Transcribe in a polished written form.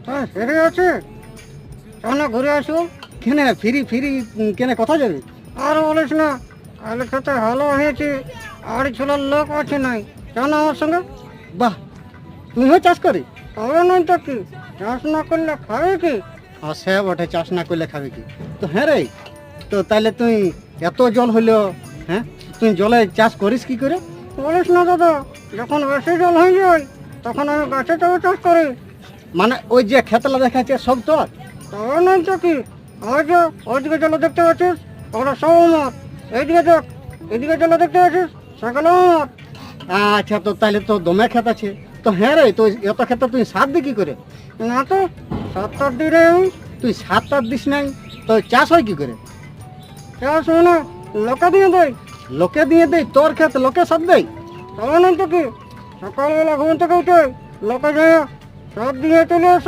হ্যাঁ সেরে আছে, কেন ঘুরে আসো। কেন ফিরি ফিরি কেন কথা যাবে? আর বলিস না, কাল খেতে ভালো হয়েছে, আর ছোলার লোক আছে নাই, কেন আমার সঙ্গে? বাহ, তুমিও চাষ করি? তবে নয় তো কি, চাষ না করলে খাবে কি? সে বটে, চাষ না করলে খাবে কি। তো হ্যাঁ রে, তো তাহলে তুই এত জল হইলো, হ্যাঁ তুই জলে চাষ করিস কি করে? বলিস না দাদা, যখন বেশি জল হয়ে যায় তখন আমি গাছে চাপে চাষ করি। মানে ওই যে খেতলা দেখাচ্ছে সব তোর? তবে নয় তো কি, ওই যে ওইদিকে জল দেখতে পাচ্ছিস, ওরা সব আমার। এইদিকে দেখ, এদিকে জল দেখতে পাচ্ছিস, সেগুলো আমার। আচ্ছা, তো তাহলে তো দমে ক্ষেত আছে। তো হ্যাঁ রে, তো এত ক্ষেত তুই সার দি কি করে? না তো, 7-8 দিই রে আমি। তুই 7-8 দিস নাই, তো চাষ হয় কি করে? চাষ মানে লোকে দিয়ে দেয়। লোকে দিয়ে দেয়? তোর ক্ষেত লোকে সব দেয়? তবে নয় তো কি, সকালবেলা ঘুম থেকে উঠে লোকে যায় সব দিয়ে চলে আসে।